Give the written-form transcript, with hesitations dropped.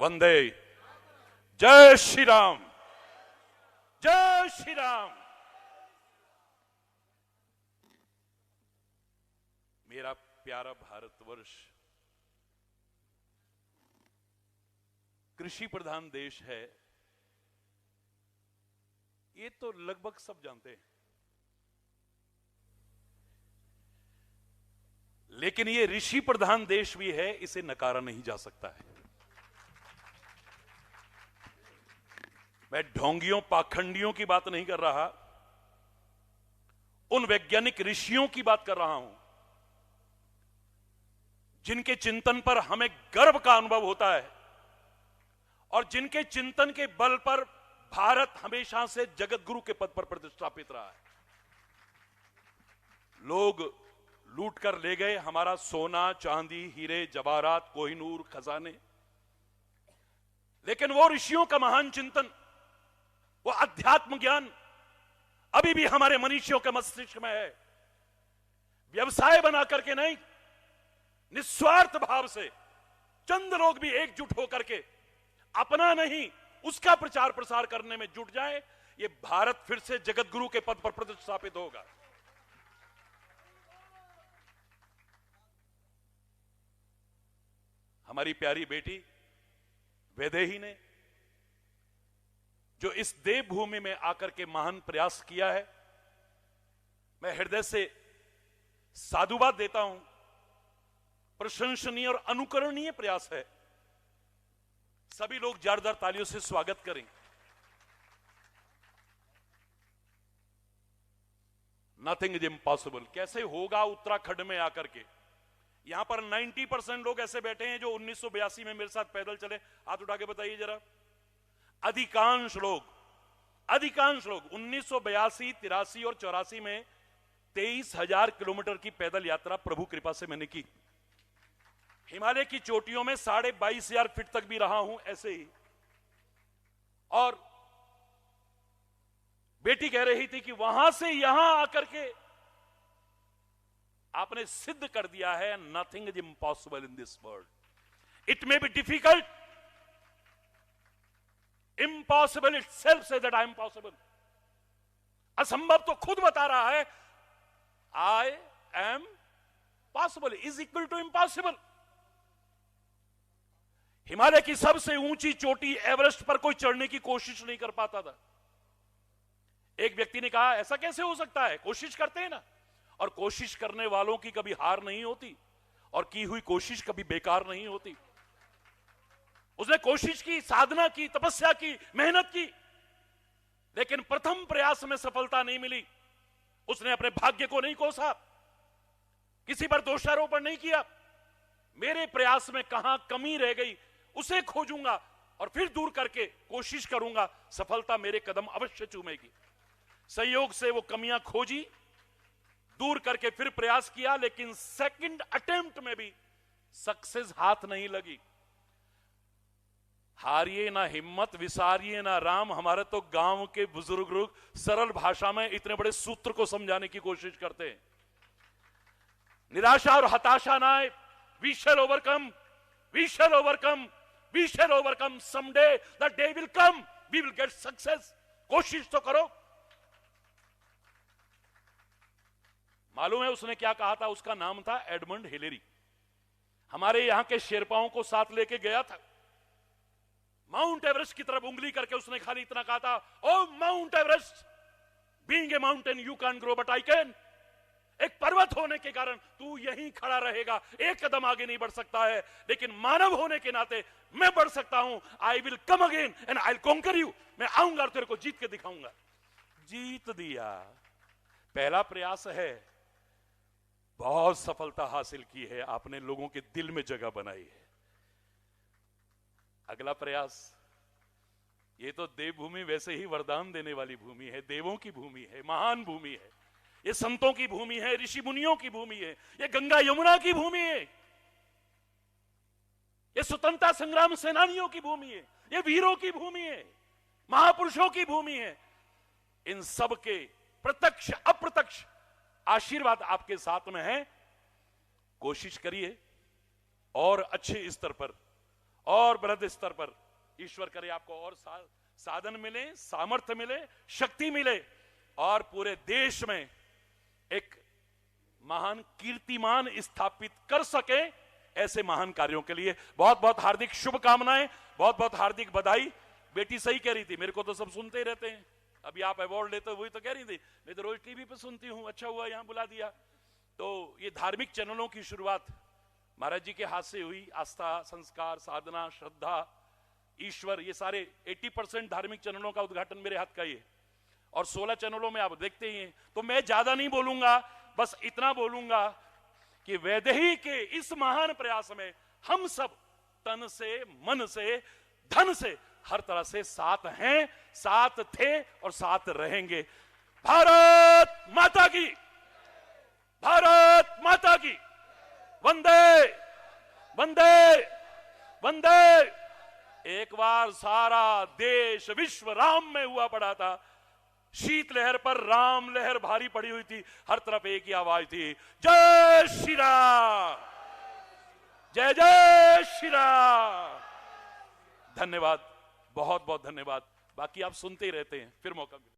वंदे। जय श्री राम, जय श्री राम। मेरा प्यारा भारतवर्ष कृषि प्रधान देश है, ये तो लगभग सब जानते हैं। लेकिन ये ऋषि प्रधान देश भी है, इसे नकारा नहीं जा सकता है। मैं ढोंगियों पाखंडियों की बात नहीं कर रहा, उन वैज्ञानिक ऋषियों की बात कर रहा हूं जिनके चिंतन पर हमें गर्व का अनुभव होता है और जिनके चिंतन के बल पर भारत हमेशा से जगत गुरु के पद पर प्रतिष्ठापित रहा है। लोग लूट कर ले गए हमारा सोना, चांदी, हीरे, जवाहरात, कोहिनूर, खजाने, लेकिन वो ऋषियों का महान चिंतन, वो अध्यात्म ज्ञान अभी भी हमारे मनुष्यों के मस्तिष्क में है। व्यवसाय बना करके नहीं, निस्वार्थ भाव से चंद लोग भी एकजुट होकर के अपना नहीं उसका प्रचार प्रसार करने में जुट जाए, ये भारत फिर से जगत गुरु के पद पर प्रतिष्ठापित होगा। हमारी प्यारी बेटी वैदेही ने जो इस देवभूमि में आकर के महान प्रयास किया है, मैं हृदय से साधुवाद देता हूं। प्रशंसनीय और अनुकरणीय प्रयास है। सभी लोग जोरदार तालियों से स्वागत करें। Nothing is impossible. कैसे होगा उत्तराखंड में आकर के? यहां पर 90% लोग ऐसे बैठे हैं जो 1982 में मेरे साथ पैदल चले। हाथ उठा के बताइए जरा। अधिकांश लोग 1982, 83 और 84 में 23,000 किलोमीटर की पैदल यात्रा प्रभु कृपा से मैंने की। हिमालय की चोटियों में 22,500 फीट तक भी रहा हूं ऐसे ही। और बेटी कह रही थी कि वहां से यहां आकर के आपने सिद्ध कर दिया है, nothing is impossible in this world. It may be difficult, impossible itself से दैट आई एम पॉसिबल। असंभव तो खुद बता रहा है, I am possible is equal to impossible. Himalaya की सबसे ऊंची चोटी एवरेस्ट पर कोई चढ़ने की कोशिश नहीं कर पाता था। एक व्यक्ति ने कहा, ऐसा कैसे हो सकता है? कोशिश करते हैं ना, और कोशिश करने वालों की कभी हार नहीं होती और की हुई कोशिश कभी बेकार नहीं होती। उसने कोशिश की, साधना की, तपस्या की, मेहनत की, लेकिन प्रथम प्रयास में सफलता नहीं मिली। उसने अपने भाग्य को नहीं कोसा, किसी पर दोषारोपण नहीं किया। मेरे प्रयास में कहां कमी रह गई उसे खोजूंगा और फिर दूर करके कोशिश करूंगा, सफलता मेरे कदम अवश्य चूमेगी। संयोग से वो कमियां खोजी, दूर करके फिर प्रयास किया, लेकिन सेकंड अटेम्प्ट में भी सक्सेस हाथ नहीं लगी। हारिए ना हिम्मत, विसारिए ना राम। हमारे तो गांव के बुजुर्ग लोग सरल भाषा में इतने बड़े सूत्र को समझाने की कोशिश करते हैं। निराशा और हताशा ना आए। We shall overcome, we shall overcome, we shall overcome. Someday the day will come, we will get success. कोशिश तो करो। मालूम है उसने क्या कहा था? उसका नाम था एडमंड हिलेरी। हमारे यहां के शेरपाओं को साथ लेके गया था। माउंट एवरेस्ट की तरफ उंगली करके उसने खाली इतना कहा था, oh mount Everest, being a mountain you can grow but I can. एक पर्वत होने के कारण तू यहीं खड़ा रहेगा, एक कदम आगे नहीं बढ़ सकता है, लेकिन मानव होने के नाते मैं बढ़ सकता हूं। I will come again and I will conquer you. मैं आऊंगा और तेरे को जीत के दिखाऊंगा। जीत दिया। पहला प्रयास है, बहुत सफलता हासिल की है आपने, लोगों के दिल में जगह बनाई है। अगला प्रयास, ये तो देवभूमि वैसे ही वरदान देने वाली भूमि है, देवों की भूमि है, महान भूमि है, ये संतों की भूमि है, ऋषि मुनियों की भूमि है, ये गंगा यमुना की भूमि है, ये स्वतंत्रता संग्राम सेनानियों की भूमि है, ये वीरों की भूमि है, महापुरुषों की भूमि है। इन सब के प्रत्यक्ष अप्रत्यक्ष आशीर्वाद आपके साथ में है। कोशिश करिए और अच्छे स्तर पर और बृहद स्तर पर ईश्वर करे आपको और साधन मिले, सामर्थ्य मिले, शक्ति मिले और पूरे देश में एक महान कीर्तिमान स्थापित कर सके। ऐसे महान कार्यों के लिए बहुत बहुत हार्दिक शुभकामनाएं, बहुत बहुत हार्दिक बधाई। बेटी सही कह रही थी, मेरे को तो सब सुनते ही रहते हैं, अभी आप अवार्ड लेते हो वही तो कह रही थी, मैं तो रोज टीवी पे सुनती हूं, अच्छा हुआ यहां बुला दिया। तो ये धार्मिक चैनलों की शुरुआत महाराज जी के हाथ से हुई। आस्था, संस्कार, साधना, श्रद्धा, ईश्वर, ये सारे 80% धार्मिक चैनलों का उद्घाटन मेरे हाथ का ही है और 16 चैनलों में आप देखते ही हैं। तो मैं ज्यादा नहीं बोलूंगा, बस इतना बोलूंगा कि वैदेही के इस महान प्रयास में हम सब तन से, मन से, धन से, हर तरह से साथ हैं, साथ थे और साथ रहेंगे। भारत माता की, भारत माता की, वंदे वंदे वंदे। एक बार सारा देश, विश्व राम में हुआ पड़ा था। शीत लहर पर राम लहर भारी पड़ी हुई थी, हर तरफ एक ही आवाज थी, जय श्री राम, जय जय श्री राम। धन्यवाद, बहुत बहुत धन्यवाद। बाकी आप सुनते ही रहते हैं, फिर मौका मिले।